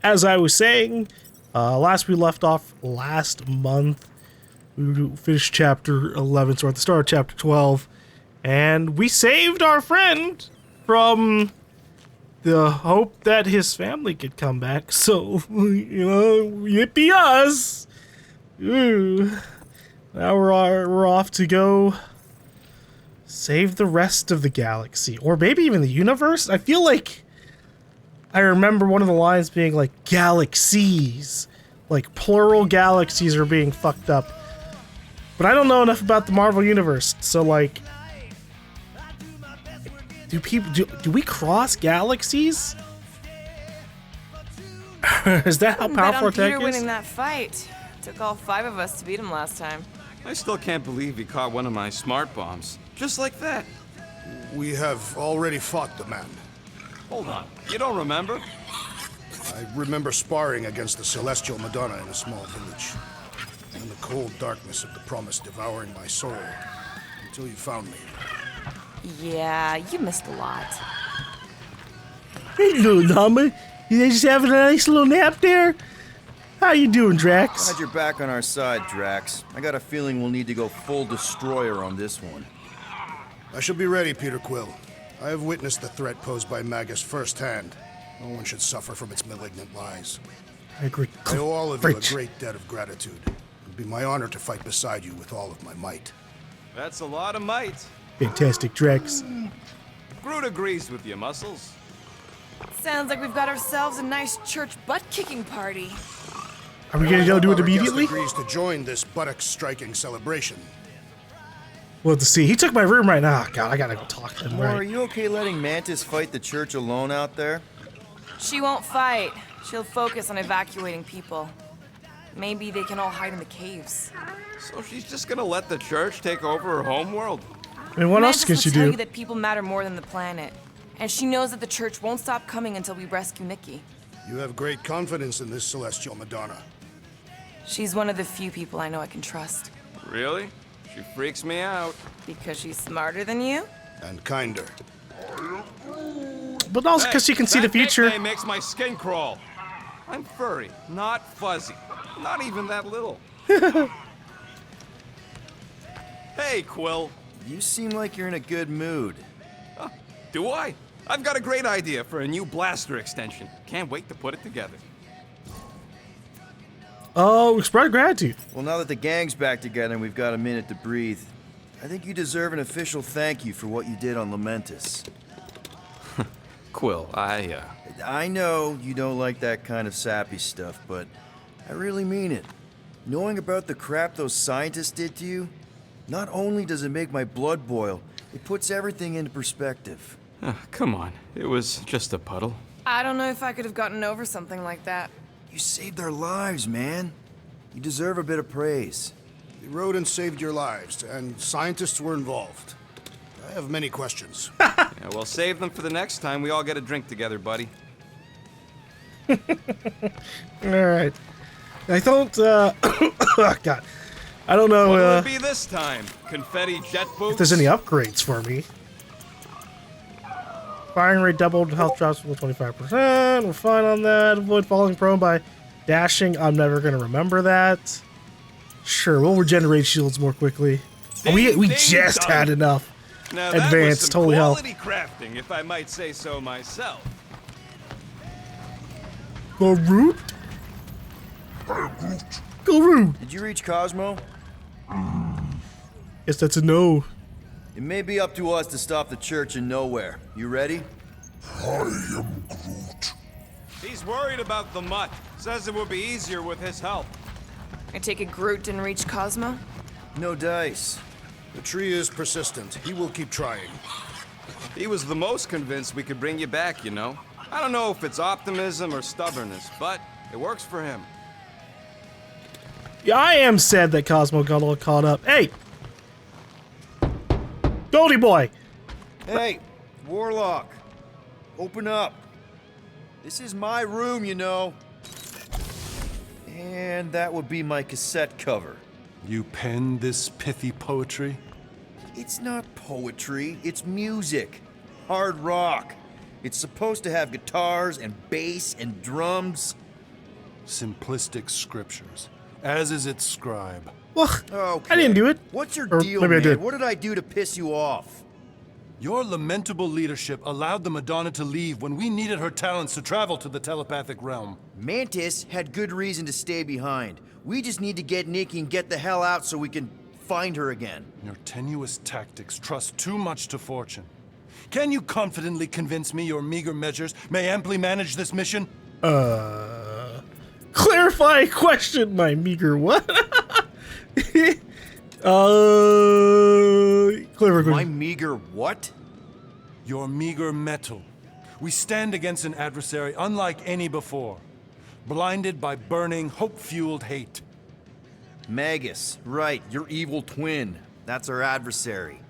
as I was saying, last we left off last month, we finished chapter 11, so we're at the start of chapter 12, and we saved our friend from the hope that his family could come back. So, you know, yippee us! Ooh. Now we're off to go save the rest of the galaxy, or maybe even the universe. I feel like I remember one of the lines being like galaxies, like plural galaxies are being fucked up. But I don't know enough about the Marvel universe, so like, do we cross galaxies? Is that how powerful our tech Peter is? winning that fight. Took all 5 of us to beat him last time. I still can't believe he caught one of my smart bombs. Just like that. We have already fought the man. Hold on. You don't remember? I remember sparring against the Celestial Madonna in a small village. In the cold darkness of the promise devouring my soul. Until you found me. Yeah, you missed a lot. Hello, Llama. You just having a nice little nap there? How you doing, Drax? Glad you're back on our side, Drax. I got a feeling we'll need to go full destroyer on this one. I shall be ready, Peter Quill. I have witnessed the threat posed by Magus firsthand. No one should suffer from its malignant lies. I agree. I owe all of you a great debt of gratitude. It would be my honor to fight beside you with all of my might. That's a lot of might. Fantastic, Drax. Groot agrees with you, Muscles. Sounds like we've got ourselves a nice church butt-kicking party. Are we gonna go do it Our guest immediately? agrees to join this buttocks-striking celebration. We'll have to see. He took my room right now. Oh, God, I gotta go talk to him. Or are Right. you okay letting Mantis fight the church alone out there? She won't fight. She'll focus on evacuating people. Maybe they can all hide in the caves. So she's just gonna let the church take over her homeworld? I mean, what else can Mantis she will tell do? you that people matter more than the planet. And she knows that the church won't stop coming until we rescue Nikki. You have great confidence in this Celestial Madonna. She's one of the few people I know I can trust. Really? She freaks me out. Because she's smarter than you? And kinder. But also because she can see the That future. nickname makes my skin crawl. I'm furry, not fuzzy. Not even that little. Hey, Quill. You seem like you're in a good mood. Do I? I've got a great idea for a new blaster extension. Can't wait to put it together. Oh, express gratitude. Well, now that the gang's back together and we've got a minute to breathe, I think you deserve an official thank you for what you did on Lamentus. Quill, I know you don't like that kind of sappy stuff, but I really mean it. Knowing about the crap those scientists did to you, not only does it make my blood boil, it puts everything into perspective. come on. It was just a puddle. I don't know if I could have gotten over something like that. You saved our lives, man. You deserve a bit of praise. You rode and saved your lives, and scientists were involved. I have many questions. Yeah, well, save them for the next time we all get a drink together, buddy. All right. I don't. Oh, God. I don't know What'll it be this time? Confetti jet boots? if there's any upgrades for me. Firing rate doubled, health drops from 25%. We're fine on that. Avoid falling prone by dashing. I'm never gonna remember that. Sure, we'll regenerate shields more quickly. We Ding, just dong. had enough. Now, Advanced, that was some holy hell. quality crafting, if I might say so myself. Groot? Groot. Did you reach Cosmo? Guess that's a no. It may be up to us to stop the church in nowhere. You ready? He's worried about the mutt. Says it would be easier with his help. I take it Groot didn't reach Cosmo? No dice. The tree is persistent. He will keep trying. He was the most convinced we could bring you back, you know. I don't know if it's optimism or stubbornness, but it works for him. Yeah, I am sad that Cosmo got all caught up. Hey! Goldie boy! Hey, Warlock. Open up. This is my room, you know. And that would be my cassette cover. You penned this pithy poetry? It's not poetry, it's music. Hard rock. It's supposed to have guitars and bass and drums. simplistic scriptures, as is its scribe. Well, Okay. I didn't do it. What's your Or deal, maybe I man? did. What did I do to piss you off? Your lamentable leadership allowed the Madonna to leave when we needed her talents to travel to the telepathic realm. Mantis had good reason to stay behind. We just need to get Nikki and get the hell out so we can find her again. Your tenuous tactics trust too much to fortune. Can you confidently convince me your meager measures may amply manage this mission? Clarify question, my meager what? Clever My question. meager what? Your meager metal. We stand against an adversary unlike any before, blinded by burning, hope-fueled hate. Magus, right, your evil twin. That's our adversary.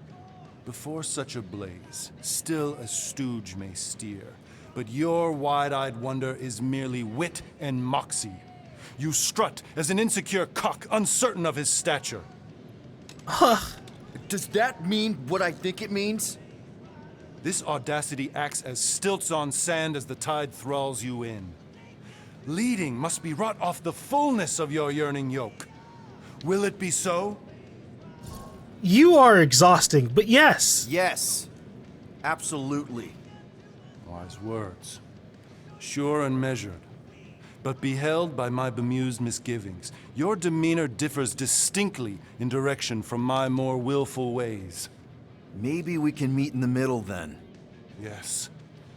Before such a blaze, still a stooge may steer, but your wide-eyed wonder is merely wit and moxie. You strut as an insecure cock, uncertain of his stature. Does that mean what I think it means? This audacity acts as stilts on sand as the tide thralls you in. Leading must be wrought off the fullness of your yearning yoke. Will it be so? You are exhausting, but yes. Yes. Absolutely. Wise words. Sure and measured. But beheld by my bemused misgivings, your demeanor differs distinctly in direction from my more willful ways. Maybe we can meet in the middle then. Yes.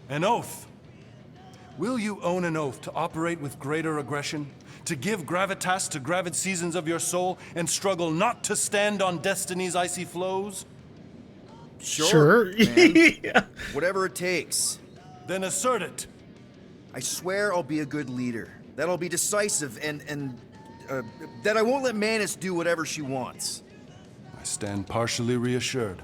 An oath. Will you own an oath to operate with greater aggression? To give gravitas to gravid seasons of your soul and struggle not to stand on destiny's icy flows? Sure. man. Yeah. Whatever it takes. Then assert it. I swear I'll be a good leader. That I'll be decisive and that I won't let Mantis do whatever she wants. I stand partially reassured.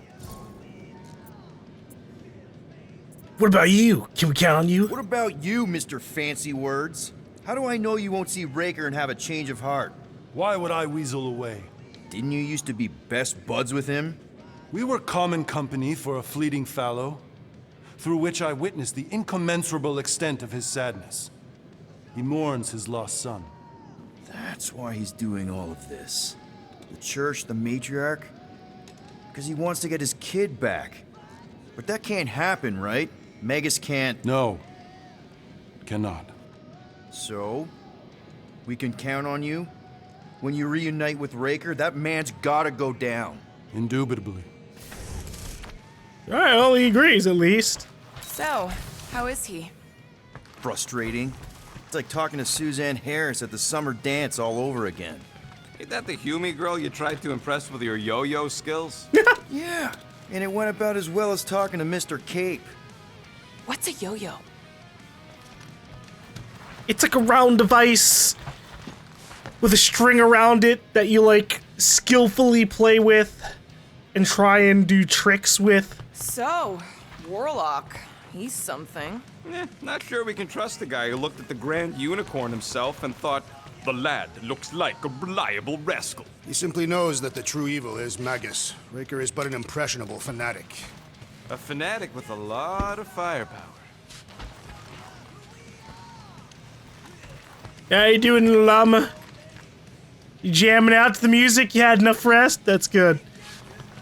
What about you? Can we count on you? What about you, Mr. Fancy Words? How do I know you won't see Raker and have a change of heart? Why would I weasel away? Didn't you used to be best buds with him? We were common company for a fleeting fallow, through which I witnessed the incommensurable extent of his sadness. He mourns his lost son. That's why he's doing all of this. The church, the matriarch? Because he wants to get his kid back. But that can't happen, right? Magus can't. No, cannot. So? We can count on you? When you reunite with Raker, that man's gotta go down. Indubitably. All right, well, he agrees at least. So, how is he? Frustrating. It's like talking to Suzanne Harris at the summer dance all over again. Ain't that the Hume girl you tried to impress with your yo-yo skills? Yeah, and it went about as well as talking to Mr. Cape. What's a yo-yo? It's like a round device with a string around it that you like skillfully play with and try and do tricks with. So, Warlock. He's something. Not sure we can trust the guy who looked at the Grand Unicorn himself and thought, the lad looks like a reliable rascal. He simply knows that the true evil is Magus. Raker is but an impressionable fanatic. A fanatic with a lot of firepower. How you doing, llama? You jamming out to the music? You had enough rest? That's good.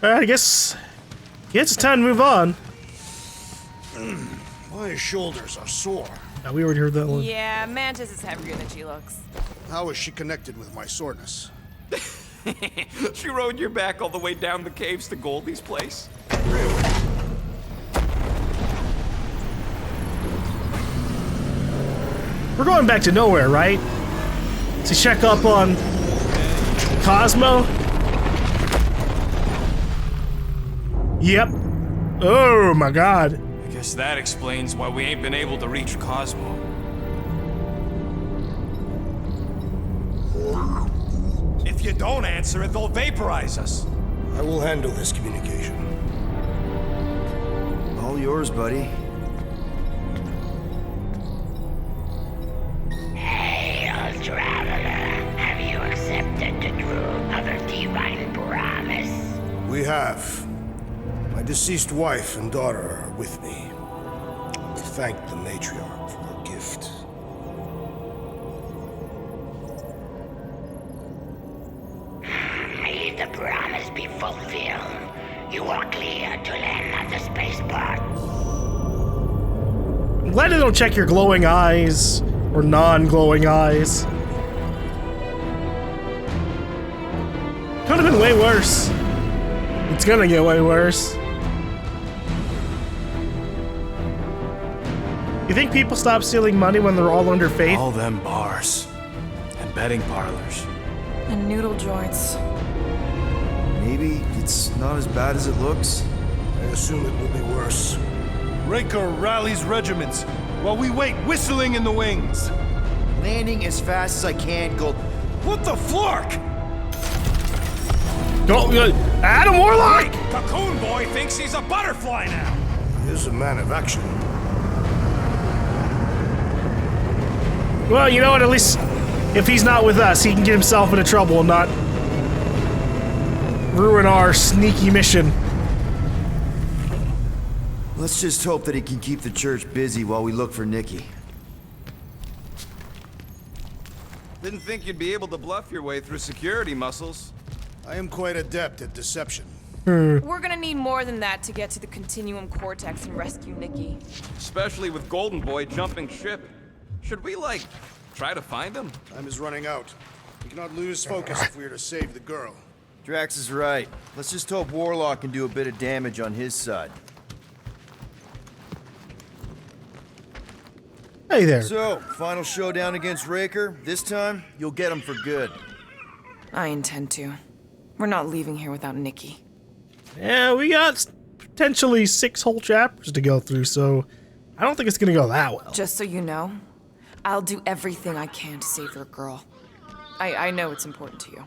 All right, I guess it's time to move on. My shoulders are sore. We already heard that one. Yeah, Mantis is heavier than she looks. How is she connected with my soreness? She rode your back all the way down the caves to Goldie's place? We're going back to nowhere, right? To check up on Cosmo? Yep. Oh my god. I guess that explains why we ain't been able to reach Cosmo. If you don't answer it, they'll vaporize us. I will handle this communication. All yours, buddy. Hail, traveler. Have you accepted the true of a divine promise? We have. My deceased wife and daughter are with me. Thank the matriarch for her gift. promise be fulfilled, you are clear to land at the spaceport. I'm glad they don't check your glowing eyes or non-glowing eyes. Could have been way worse. It's gonna get way worse. You think people stop stealing money when they're all under faith? All them bars and betting parlors. And noodle joints. Maybe it's not as bad as it looks. I assume it will be worse. Raker rallies regiments while we wait whistling in the wings. Landing as fast as I can, Gold. What the flark? Go, Adam Warlock! Cocoon Boy thinks he's a butterfly now. He is a man of action. Well, you know what? At least if he's not with us, he can get himself into trouble and not ruin our sneaky mission. Let's just hope that he can keep the church busy while we look for Nikki. Didn't think you'd be able to bluff your way through security muscles. I am quite adept at deception. We're gonna need more than that to get to the Continuum Cortex and rescue Nikki. Especially with Golden Boy jumping ship. Should we, like, try to find him? Time is running out. We cannot lose focus if we are to save the girl. Drax is right. Let's just hope Warlock can do a bit of damage on his side. Hey there. So, final showdown against Raker. This time, you'll get him for good. I intend to. We're not leaving here without Nikki. Yeah, we got potentially 6 whole chapters to go through, so I don't think it's gonna go that well. Just so you know, I'll do everything I can to save your girl. I know it's important to you.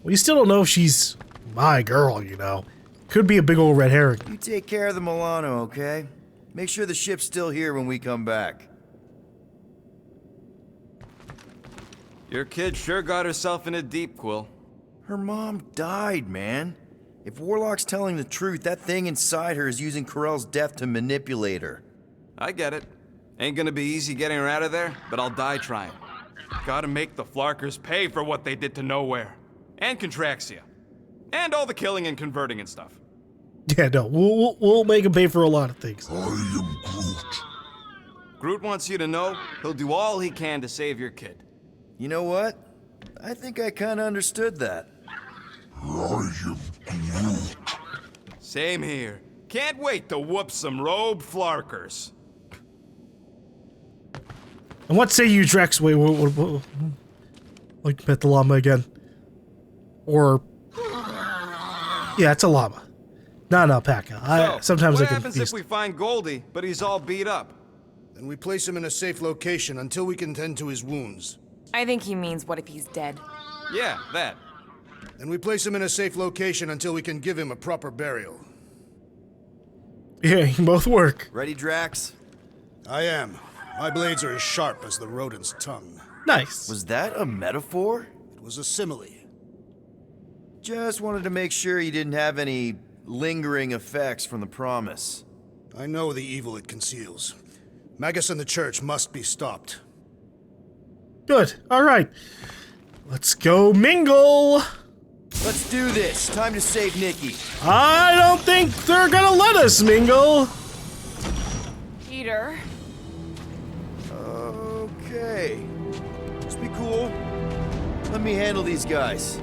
We still don't know if she's my girl, you know. Could be a big old red herring. You take care of the Milano, okay? Make sure the ship's still here when we come back. Your kid sure got herself in a deep, Quill. Her mom died, man. If Warlock's telling the truth, that thing inside her is using Corell's death to manipulate her. I get it. Ain't gonna be easy getting her out of there, but I'll die trying. Gotta make the Flarkers pay for what they did to Nowhere. And Contraxia. And all the killing and converting and stuff. Yeah, no, we'll make him pay for a lot of things. I am Groot. Groot wants you to know he'll do all he can to save your kid. You know what? I think I kinda understood that. I am Groot. Same here. Can't wait to whoop some robe Flarkers. And what say you, Drex? Wait, what like pet the llama again? Or yeah, it's a llama, not an alpaca. Sometimes I what get happens confused. if we find Goldie, but he's all beat up? Then we place him in a safe location until we can tend to his wounds. I think he means what if he's dead? Yeah, that. Then we place him in a safe location until we can give him a proper burial. Yeah, you can both work. Ready, Drax? I am. My blades are as sharp as the rodent's tongue. Nice. Was that a metaphor? It was a simile. Just wanted to make sure you didn't have any lingering effects from the promise. I know the evil it conceals. Magus and the church must be stopped. Good. All right. Let's go mingle. Let's do this. Time to save Nikki. I don't think they're gonna let us mingle. Peter. Okay. Just be cool. Let me handle these guys.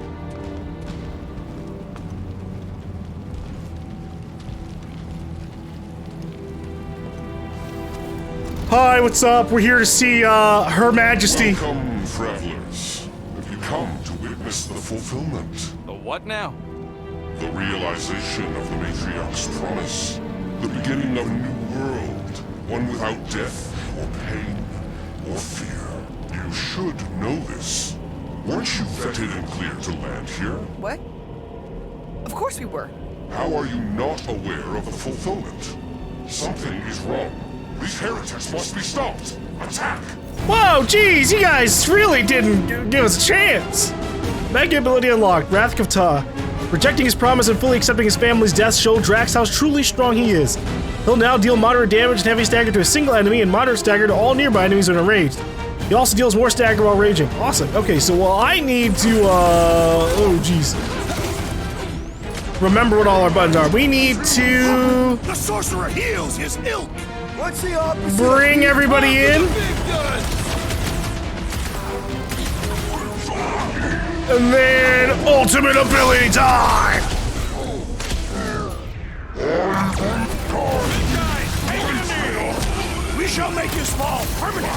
Hi, what's up? We're here to see Her Majesty. Welcome, travelers. Have you come to witness the fulfillment? The what now? The realization of the Matriarch's promise. The beginning of a new world. One without death, or pain, or fear. You should know this. Weren't you vetted and cleared to land here? What? Of course we were. How are you not aware of the fulfillment? Something is wrong. These heretics must be stopped. Attack! Whoa, geez, you guys really didn't give us a chance. Mega ability unlocked, Wrath of Ta. Rejecting his promise and fully accepting his family's death showed Drax how truly strong he is. He'll now deal moderate damage and heavy stagger to a single enemy and moderate stagger to all nearby enemies when enraged. He also deals more stagger while raging. Awesome. Okay, so I need to, oh jeez. remember what all our buttons are. We need to The sorcerer heals his ilk! What's the opposite? bring everybody in. And then ultimate ability time! We shall make his fall permanent!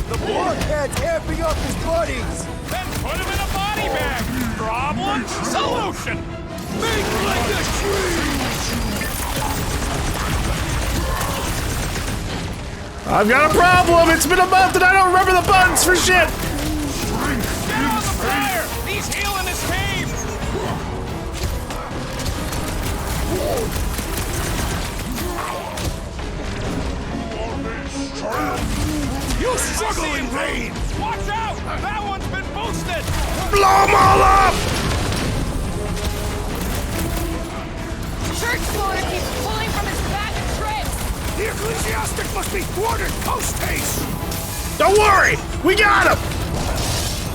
The blockhead's amping up his buddies! Then put him in a body bag! Problem? Solution! Make like a tree! I've got a problem! It's been a month and I don't remember the buttons for shit! Get on the fire! He's healing his cave! You struggle in pain! Watch out! That one's been boosted! Blow them all up! Church lord keeps pulling from his bag of tricks. The ecclesiastic must be thwarted post-haste! Don't worry! We got him!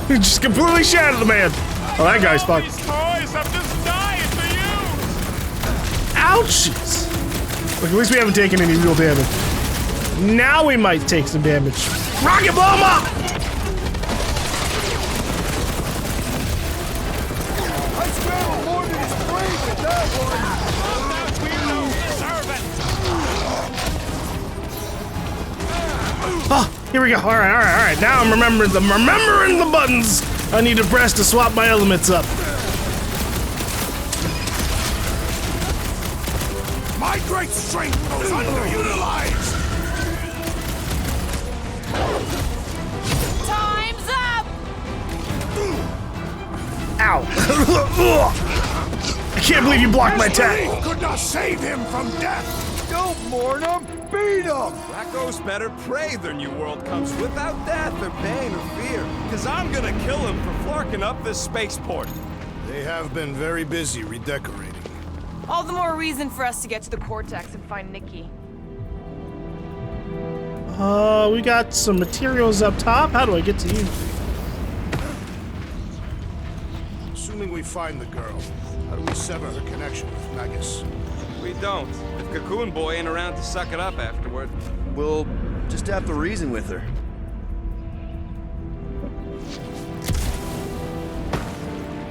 He just completely shattered the man. Oh, that guy's fucked. These toys have just died for you! Ouchies! Look, at least we haven't taken any real damage. Now we might take some damage. Rocket blow him up! I scrambled more than his brain with that one! Oh, here we go. All right. Now I'm remembering the buttons I need to press to swap my elements up. My great strength goes underutilized! Time's up. Ow. I can't believe you blocked my attack. Belief could not save him from death! Don't mourn him! Beat him! Rakos better pray their new world comes without death or pain or fear, because I'm gonna kill him for flarking up this spaceport. They have been very busy redecorating. All the more reason for us to get to the cortex and find Nikki. We got some materials up top. How do I get to you? Assuming we find the girl, how do we sever her connection with Magus? We don't. If Cocoon Boy ain't around to suck it up afterward. We'll just have to reason with her.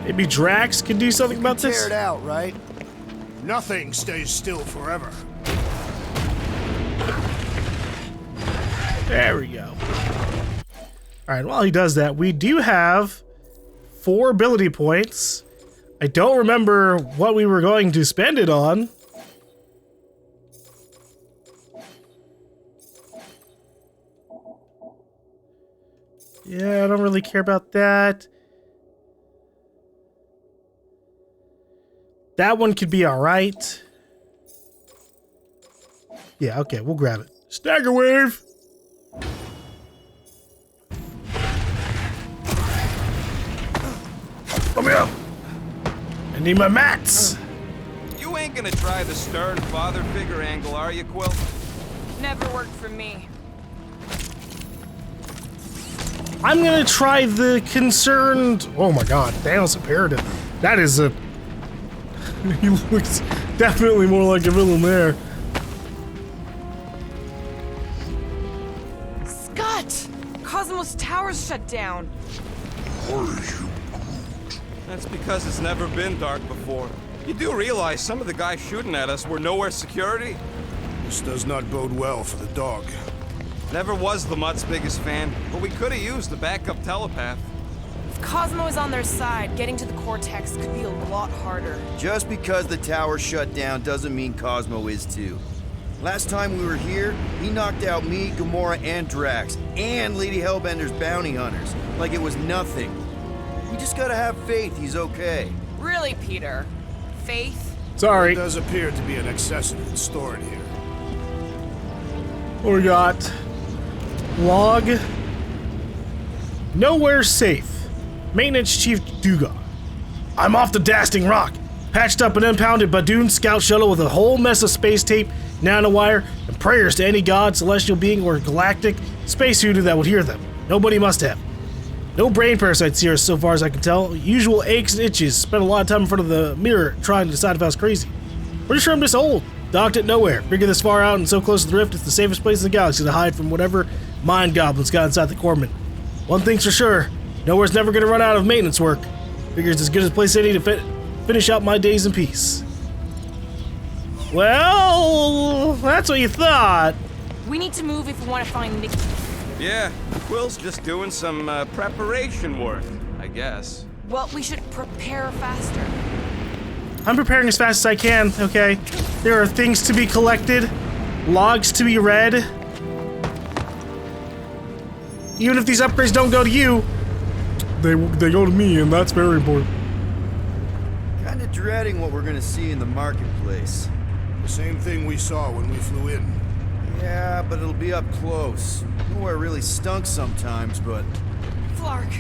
Maybe Drax can do something about this? Tear it out, right? Nothing stays still forever. There we go. Alright, while he does that, we do have 4 ability points. I don't remember what we were going to spend it on. Yeah, I don't really care about that. That one could be alright. Yeah, okay, we'll grab it. Stagger wave! Let me up! I need my mats! You ain't gonna try the stern father figure angle, are you, Quill? Never worked for me. I'm gonna try the concerned... Oh my god, Thanos imperative. That is a... He looks definitely more like a villain there. Scott! Cosmos Tower's shut down. That's because it's never been dark before. You do realize some of the guys shooting at us were nowhere security? This does not bode well for the dog. Never was the Mutt's biggest fan, but we could have used the backup telepath. If Cosmo is on their side, getting to the cortex could be a lot harder. Just because the tower shut down doesn't mean Cosmo is too. Last time we were here, he knocked out me, Gamora, and Drax, and Lady Hellbender's bounty hunters, like it was nothing. We just gotta have faith he's okay. Really, Peter? Faith? Sorry. There does appear to be an excessively stored here. What we got? Log. Nowhere safe. Maintenance Chief Duga. I'm off the Dasting Rock. Patched up an impounded Badoon scout shuttle with a whole mess of space tape, nanowire, and prayers to any god, celestial being, or galactic space hooter that would hear them. Nobody must have. No brain parasites here, so far as I can tell. Usual aches and itches. Spent a lot of time in front of the mirror trying to decide if I was crazy. Pretty sure I'm just old. Docked at nowhere. Figured this far out and so close to the rift, it's the safest place in the galaxy to hide from whatever mind goblins got inside the corpsman. One thing's for sure, nowhere's never gonna run out of maintenance work. Figures as good as a place as any to finish out my days in peace. Well, that's what you thought. We need to move if we want to find Nick. Yeah, Quill's just doing some preparation work, I guess. Well, we should prepare faster. I'm preparing as fast as I can, okay? There are things to be collected, logs to be read. Even if these upgrades don't go to you, they go to me, and that's very important. Kinda dreading what we're gonna see in the marketplace. The same thing we saw when we flew in. Yeah, but it'll be up close. Nowhere really stunk sometimes, but... Flark,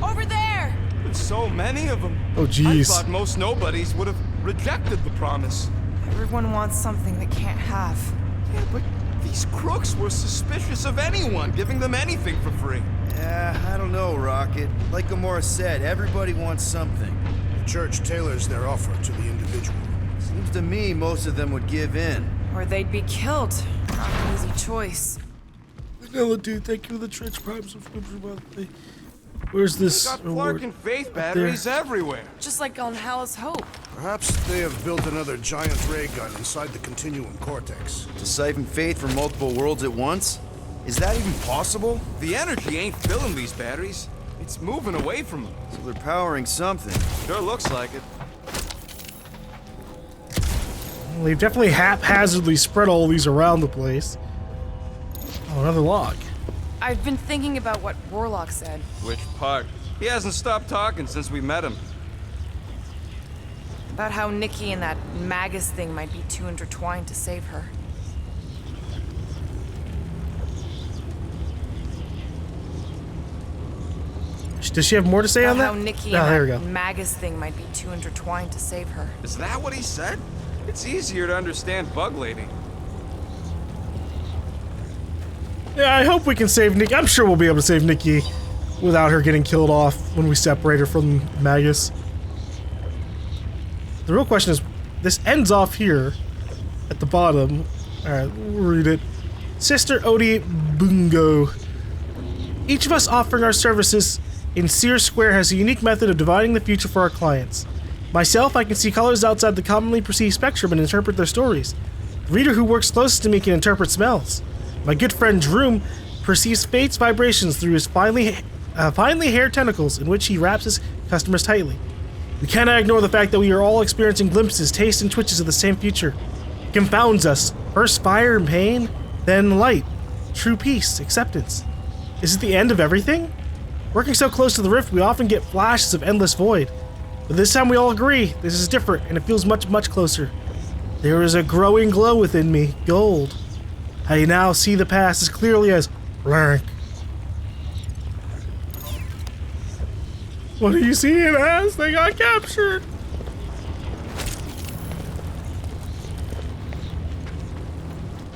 over there! With so many of them. Oh, jeez. I thought most nobodies would have rejected the promise. Everyone wants something they can't have. Yeah, but these crooks were suspicious of anyone giving them anything for free. Yeah, I don't know, Rocket. Like Gamora said, everybody wants something. The church tailors their offer to the individual. Seems to me most of them would give in. Or they'd be killed. Not an easy choice. Vanilla dude, thank you for the trench crimes of Where's this? Got reward? Flark and Faith batteries everywhere. Just like on Hala's Hope. Perhaps they have built another giant ray gun inside the continuum cortex. To siphon faith from multiple worlds at once? Is that even possible? The energy ain't filling these batteries. It's moving away from them. So they're powering something. Sure looks like it. Well, they've definitely haphazardly spread all these around the place. Oh, another log. I've been thinking about what Warlock said. Which part? He hasn't stopped talking since we met him. About how Nikki and that Magus thing might be too intertwined to save her. Does she have more to say on About that? how Nikki Oh, and there we that go. Magus thing might be too intertwined to save her. Is that what he said? It's easier to understand Bug Lady. Yeah, I hope we can save Nikki. I'm sure we'll be able to save Nikki without her getting killed off when we separate her from Magus. The real question is, this ends off here at the bottom. Alright, we'll read it. Sister Odie Bungo. Each of us offering our services in Sears Square has a unique method of dividing the future for our clients. Myself, I can see colors outside the commonly perceived spectrum and interpret their stories. The reader who works closest to me can interpret smells. My good friend Droom perceives fate's vibrations through his finely haired tentacles, in which he wraps his customers tightly. We cannot ignore the fact that we are all experiencing glimpses, tastes, and twitches of the same future. It confounds us. First fire and pain, then light. True peace, acceptance. Is it the end of everything? Working so close to the rift, we often get flashes of endless void. But this time we all agree, this is different, and it feels much, much closer. There is a growing glow within me, gold. I now see the past as clearly as blank. What do you see it as? They got captured.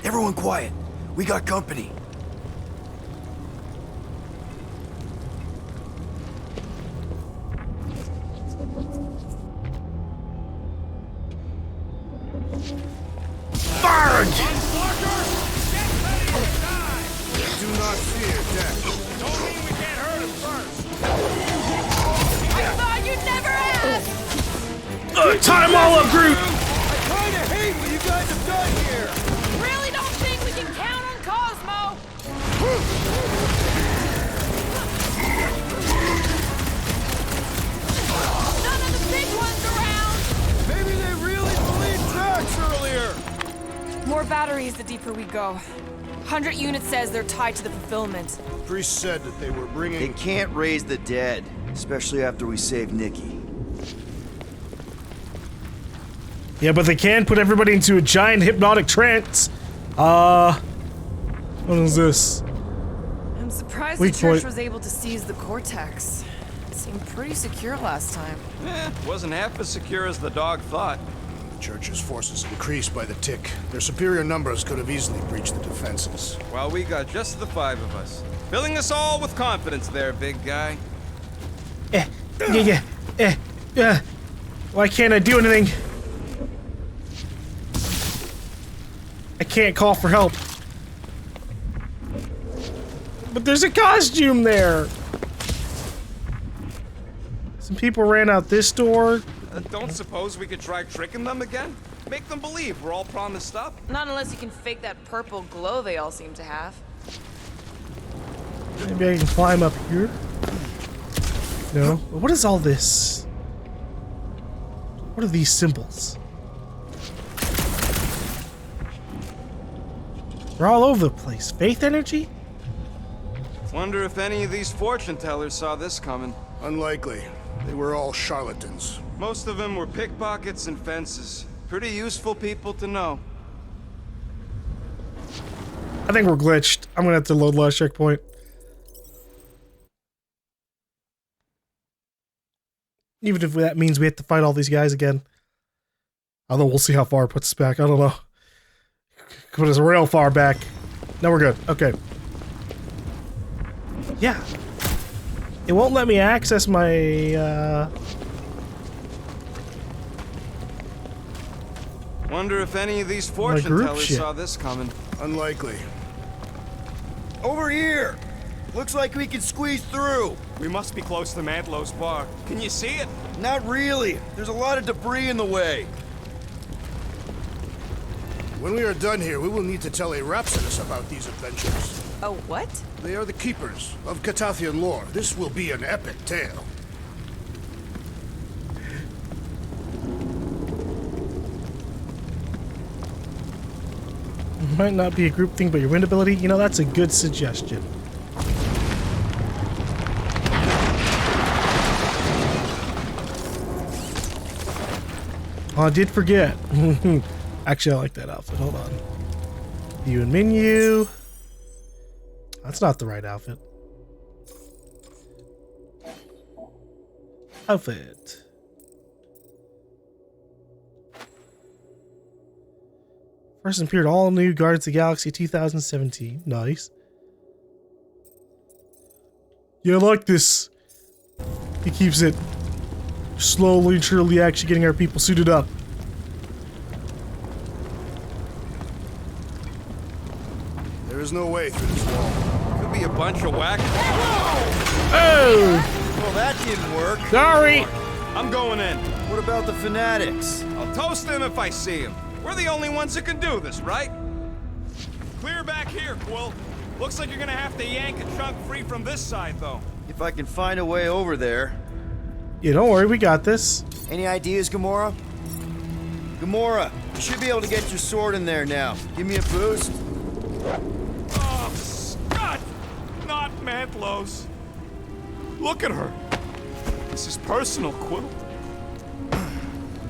Everyone quiet. We got company. Barg! Do not fear death. I thought you'd never ask! Tie 'em all up, Groot! Kinda hate what you guys have done here! Really don't think we can count on Cosmo? None of the big ones around! Maybe they really believed Drax earlier! More batteries the deeper we go. 100 units says they're tied to the fulfillment. Priest said that they were They bringing... can't raise the dead, especially after we save Nikki. Yeah, but they can put everybody into a giant hypnotic trance. What is this? I'm surprised Weak the church point. was able to seize the cortex. It seemed pretty secure last time. Wasn't half as secure as the dog thought. The church's forces increased by the tick. Their superior numbers could have easily breached the defenses. Well, we got just the 5 of us. Filling us all with confidence there, big guy. Why can't I do anything? I can't call for help. But there's a costume there. Some people ran out this door. Don't suppose we could try tricking them again? Make them believe we're all promised up. Not unless you can fake that purple glow they all seem to have. Maybe I can climb up here. No. What is all this? What are these symbols? They're all over the place. Faith energy? Wonder if any of these fortune tellers saw this coming. Unlikely. They were all charlatans. Most of them were pickpockets and fences. Pretty useful people to know. I think we're glitched. I'm gonna have to load last checkpoint. Even if that means we have to fight all these guys again. Although we'll see how far it puts us back. I don't know. Put us real far back. No, we're good. Okay. Yeah. It won't let me access my, Wonder if any of these fortune tellers saw this coming. Unlikely. Over here! Looks like we can squeeze through. We must be close to Mantlow's bar. Can you see it? Not really. There's a lot of debris in the way. When we are done here, we will need to tell a Rhapsodus about these adventures. Oh, what? They are the keepers of Catathian lore. This will be an epic tale. Might not be a group thing, but your wind ability, you know, that's a good suggestion. Oh, I did forget. Actually, I like that outfit. Hold on. View and menu. That's not the right outfit. Outfit. First appeared all new Guardians of the Galaxy 2017. Nice. Yeah, I like this. He keeps it slowly and surely actually getting our people suited up. There is no way through this wall. Could be a bunch of whack. Oh! Well, that didn't work. Sorry! I'm going in. What about the fanatics? I'll toast them if I see him. We're the only ones that can do this, right? Clear back here, Quill. Looks like you're gonna have to yank a chunk free from this side, though. If I can find a way over there. Yeah, don't worry, we got this. Any ideas, Gamora? Gamora, you should be able to get your sword in there now. Give me a boost. Oh, Scott! Not Mantlow's. Look at her. This is personal, Quill.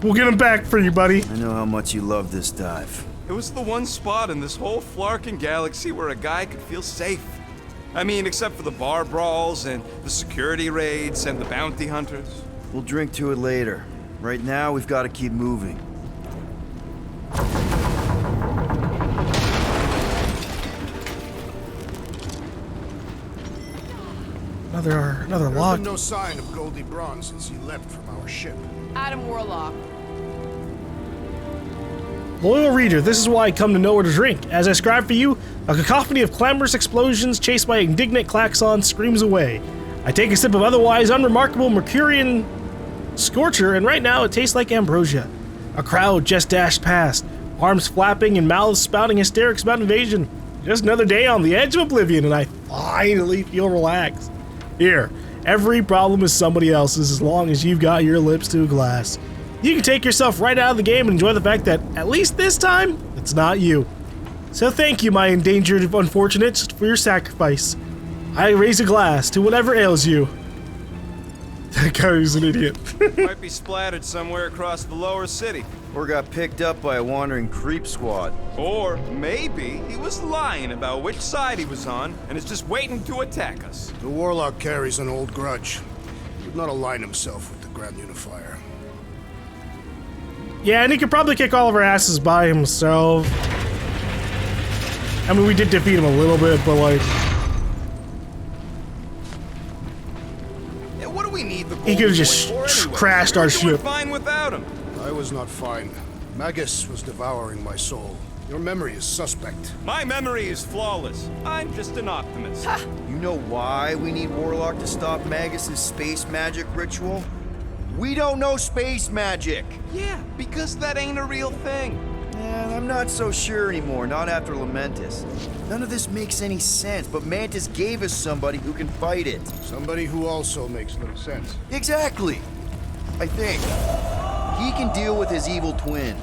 We'll get him back for you, buddy. I know how much you love this dive. It was the one spot in this whole Flarkin galaxy where a guy could feel safe. I mean, except for the bar brawls and the security raids and the bounty hunters. We'll drink to it later. Right now, we've got to keep moving. Another There's log. been no sign of Goldie Braun since he left from our ship. Adam Warlock. Loyal reader, this is why I come to know where to drink. As I scribe for you, a cacophony of clamorous explosions chased by indignant klaxons screams away. I take a sip of otherwise unremarkable Mercurian scorcher, and right now it tastes like ambrosia. A crowd just dashed past, arms flapping and mouths spouting hysterics about invasion. Just another day on the edge of oblivion, and I finally feel relaxed. Here, every problem is somebody else's as long as you've got your lips to a glass. You can take yourself right out of the game and enjoy the fact that, at least this time, it's not you. So thank you, my endangered unfortunates, for your sacrifice. I raise a glass to whatever ails you. That guy was an idiot. Might be splattered somewhere across the lower city. Or got picked up by a wandering creep squad. Or maybe he was lying about which side he was on and is just waiting to attack us. The Warlock carries an old grudge. He would not align himself with the Grand Unifier. Yeah, and he could probably kick all of our asses by himself. I mean, we did defeat him a little bit, but like... It what do we need the He could've just crashed our We're doing ship. fine without him. I was not fine. Magus was devouring my soul. Your memory is suspect. My memory is flawless. I'm just an optimist. You know why we need Warlock to stop Magus's space magic ritual? We don't know space magic! Yeah, because that ain't a real thing. And I'm not so sure anymore, not after Lamentis. None of this makes any sense, but Mantis gave us somebody who can fight it. Somebody who also makes little sense. Exactly! I think. He can deal with his evil twin.